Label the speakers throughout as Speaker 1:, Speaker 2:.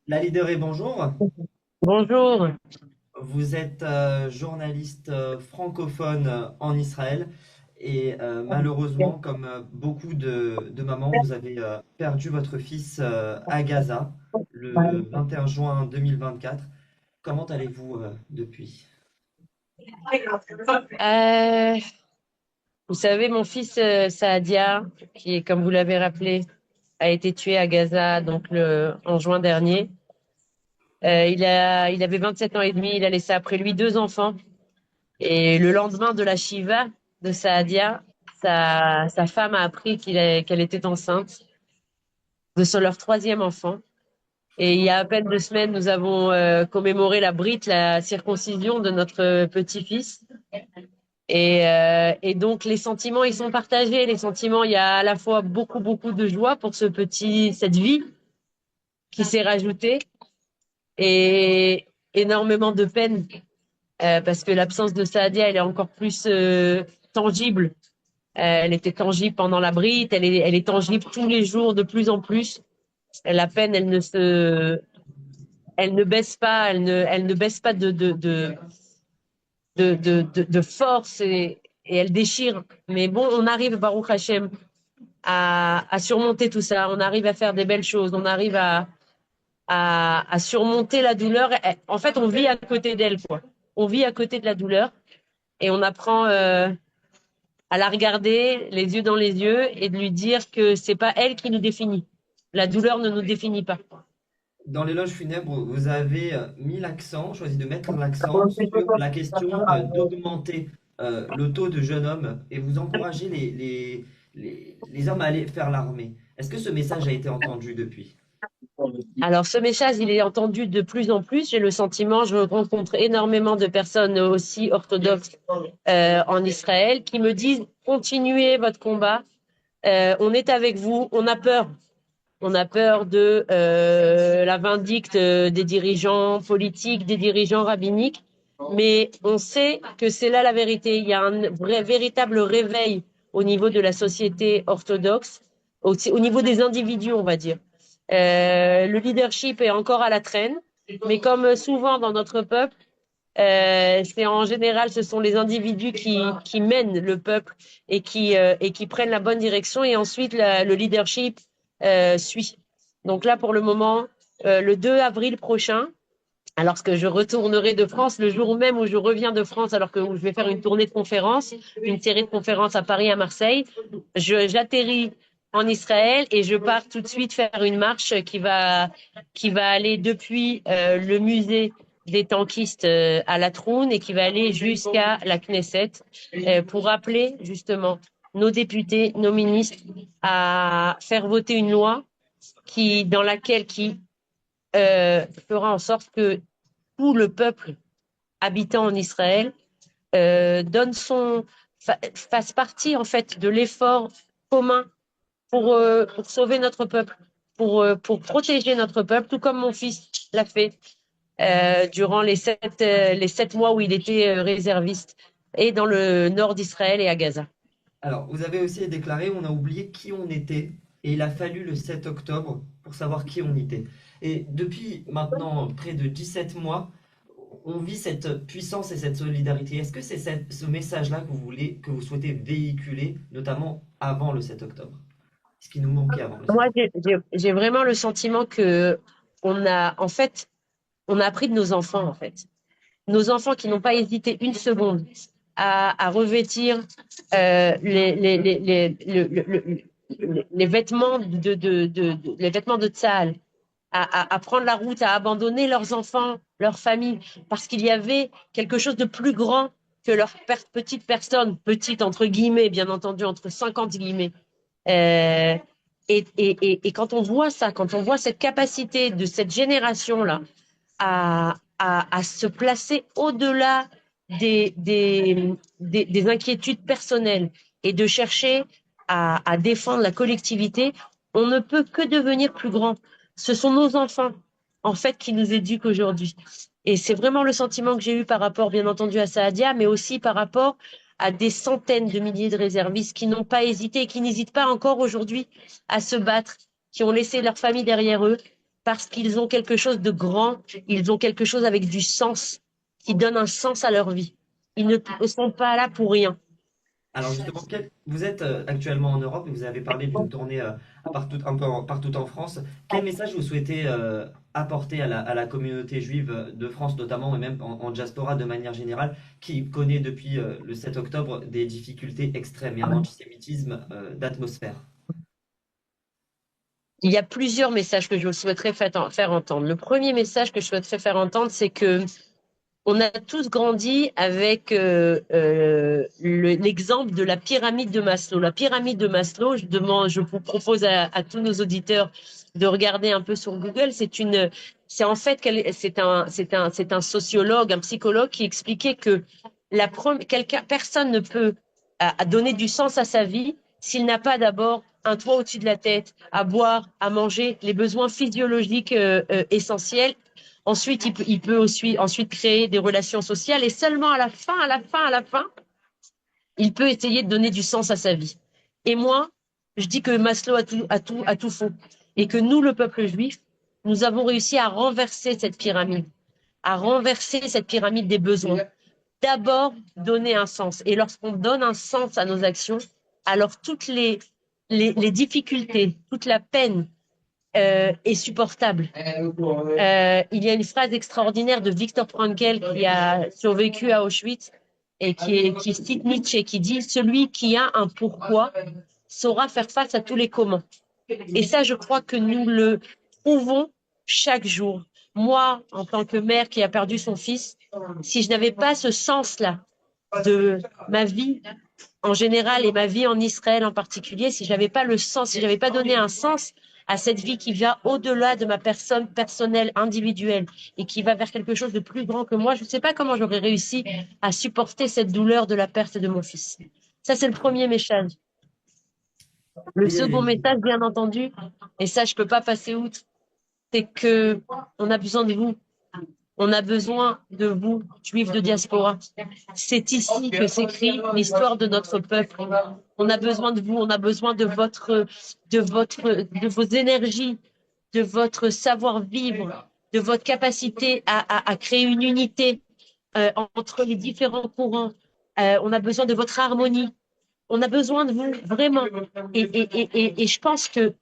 Speaker 1: La leader et bonjour.
Speaker 2: Bonjour.
Speaker 1: Vous êtes journaliste francophone en Israël et malheureusement, comme beaucoup de mamans, vous avez perdu votre fils à Gaza le 21 juin 2024. Comment allez-vous depuis?
Speaker 2: Euh, Vous savez, mon fils Saadia, qui est, comme vous l'avez rappelé, a été tué à Gaza en juin dernier. Il avait 27 ans et demi, il a laissé après lui deux enfants. Et le lendemain de la Shiva de Saadia, sa femme a appris qu'elle était enceinte leur troisième enfant. Et il y a à peine 2 semaines, nous avons commémoré la Brit, la circoncision de notre petit-fils. Et donc les sentiments, ils sont partagés. Les sentiments, il y a à la fois beaucoup, beaucoup de joie pour cette vie qui s'est rajoutée, et énormément de peine parce que l'absence de Saadia, elle est encore plus tangible. Elle était tangible pendant la brite, elle est tangible tous les jours de plus en plus. La peine, elle ne baisse pas, elle ne baisse pas de force, et elle déchire. Mais bon, on arrive, Baruch Hashem, à surmonter tout ça. On arrive à faire des belles choses. On arrive à surmonter la douleur. En fait, on vit à côté d'elle, quoi. On vit à côté de la douleur et on apprend à la regarder les yeux dans les yeux et de lui dire que c'est pas elle qui nous définit. La douleur ne nous définit pas.
Speaker 1: Dans l'éloge funèbre, vous avez mis l'accent, choisi de mettre l'accent sur la question d'augmenter le taux de jeunes hommes et vous encouragez les hommes à aller faire l'armée. Est-ce que ce message a été entendu depuis?
Speaker 2: Alors, ce message, il est entendu de plus en plus. J'ai le sentiment, je rencontre énormément de personnes aussi orthodoxes en Israël qui me disent, continuez votre combat. On est avec vous. On a peur. On a peur de la vindicte des dirigeants politiques, des dirigeants rabbiniques, mais on sait que c'est là la vérité. Il y a un véritable réveil au niveau de la société orthodoxe, au niveau des individus, on va dire. Le leadership est encore à la traîne, mais comme souvent dans notre peuple, c'est en général, ce sont les individus qui mènent le peuple et qui prennent la bonne direction, et ensuite le leadership suit. Donc là, pour le moment, le 2 avril prochain, alors que je retournerai de France, le jour même où je reviens de France, alors que je vais faire une tournée de conférences, une série de conférences à Paris, à Marseille, j'atterris en Israël et je pars tout de suite faire une marche qui va aller depuis le musée des tankistes à la Troune et qui va aller jusqu'à la Knesset pour appeler justement nos députés, nos ministres à faire voter une loi qui fera en sorte que tout le peuple habitant en Israël donne fasse partie en fait de l'effort commun pour sauver notre peuple, pour protéger notre peuple, tout comme mon fils l'a fait durant les 7 mois où il était réserviste, et dans le nord d'Israël et à Gaza.
Speaker 1: Alors, vous avez aussi déclaré, on a oublié qui on était, et il a fallu le 7 octobre pour savoir qui on était. Et depuis maintenant près de 17 mois, on vit cette puissance et cette solidarité. Est-ce que c'est ce message-là que vous voulez, que vous souhaitez véhiculer, notamment avant le 7 octobre? Ce qui nous manquait avant le 7
Speaker 2: Moi,
Speaker 1: octobre.
Speaker 2: j'ai vraiment le sentiment que en fait, on a appris de nos enfants, en fait. Nos enfants qui n'ont pas hésité une seconde à revêtir les vêtements les vêtements de Tsahal, à prendre la route, à abandonner leurs enfants, leur famille, parce qu'il y avait quelque chose de plus grand que leur petite personne, petite entre guillemets, bien entendu, entre 50 guillemets. Euh, et quand on voit ça, quand on voit cette capacité de cette génération-là à se placer au-delà des inquiétudes personnelles et de chercher à défendre la collectivité, on ne peut que devenir plus grand. Ce sont nos enfants, en fait, qui nous éduquent aujourd'hui. Et c'est vraiment le sentiment que j'ai eu par rapport, bien entendu, à Saadia, mais aussi par rapport à des centaines de milliers de réservistes qui n'ont pas hésité et qui n'hésitent pas encore aujourd'hui à se battre, qui ont laissé leur famille derrière eux parce qu'ils ont quelque chose de grand, ils ont quelque chose avec du sens, qui donne un sens à leur vie. Ils ne sont pas là pour rien.
Speaker 1: Alors justement, vous êtes actuellement en Europe et vous avez parlé d'une tournée partout, un peu partout en France. Quel message vous souhaitez apporter à la communauté juive de France notamment et même en diaspora de manière générale qui connaît depuis le 7 octobre des difficultés extrêmes et un antisémitisme d'atmosphère?
Speaker 2: Il y a plusieurs messages que je souhaiterais faire entendre. Le premier message que je souhaiterais faire entendre, c'est que on a tous grandi avec l'exemple de la pyramide de Maslow. La pyramide de Maslow, je vous propose à tous nos auditeurs de regarder un peu sur Google. C'est en fait, c'est un sociologue, un psychologue qui expliquait que personne ne peut à donner du sens à sa vie s'il n'a pas d'abord un toit au-dessus de la tête, à boire, à manger, les besoins physiologiques essentiels. Ensuite, il peut aussi ensuite créer des relations sociales et seulement à la fin, il peut essayer de donner du sens à sa vie. Et moi, je dis que Maslow a tout faux et que nous, le peuple juif, nous avons réussi à renverser cette pyramide des besoins. D'abord, donner un sens. Et lorsqu'on donne un sens à nos actions, alors toutes les difficultés, toute la peine, est supportable. Il y a une phrase extraordinaire de Viktor Frankl qui a survécu à Auschwitz et qui cite Nietzsche, qui dit: celui qui a un pourquoi saura faire face à tous les comment. Et ça, je crois que nous le trouvons chaque jour. Moi, en tant que mère qui a perdu son fils, si je n'avais pas ce sens-là de ma vie en général et ma vie en Israël en particulier, si j'avais pas le sens, si j'avais pas donné un sens à cette vie qui va au-delà de ma personne personnelle, individuelle, et qui va vers quelque chose de plus grand que moi, je ne sais pas comment j'aurais réussi à supporter cette douleur de la perte de mon fils. Ça, c'est le premier message. Le
Speaker 1: Oui,
Speaker 2: second
Speaker 1: allez-y.
Speaker 2: message, bien entendu, et ça, je peux pas passer outre, c'est que on a besoin de vous. On a besoin de vous, juifs de diaspora. C'est ici que s'écrit l'histoire de notre peuple. On a besoin de vous, on a besoin de vos énergies, de votre savoir-vivre, de votre capacité à créer une unité entre les différents courants. On a besoin de votre harmonie. On a besoin de vous, vraiment. Et je pense que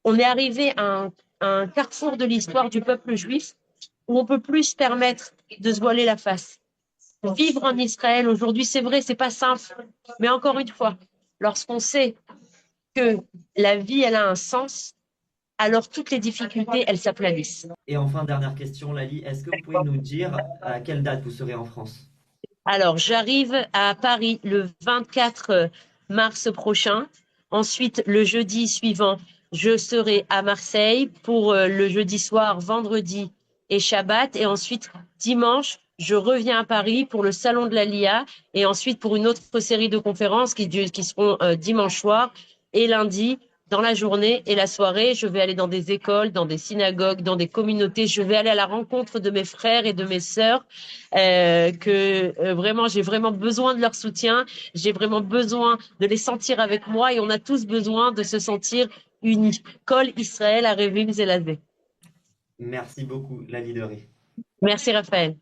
Speaker 2: on est arrivé à un carrefour de l'histoire du peuple juif où on peut plus se permettre de se voiler la face. Vivre en Israël aujourd'hui, c'est vrai, c'est pas simple, mais encore une fois, lorsqu'on sait que la vie, elle a un sens, alors toutes les difficultés, elles s'aplanissent.
Speaker 1: Et enfin, dernière question, Lali, est-ce que vous pouvez nous dire à quelle date vous serez en France?
Speaker 2: Alors, j'arrive à Paris le 24 mars prochain. Ensuite, le jeudi suivant, je serai à Marseille pour le jeudi soir, vendredi et Shabbat. Et ensuite, dimanche, je reviens à Paris pour le Salon de la LIA et ensuite pour une autre série de conférences qui seront dimanche soir et lundi. Dans la journée et la soirée, je vais aller dans des écoles, dans des synagogues, dans des communautés. Je vais aller à la rencontre de mes frères et de mes sœurs vraiment j'ai vraiment besoin de leur soutien, j'ai vraiment besoin de les sentir avec moi et on a tous besoin de se sentir unis. Kol Israël, Arevim Zelazé.
Speaker 1: Merci beaucoup, Lali Deré.
Speaker 2: Merci Raphaël.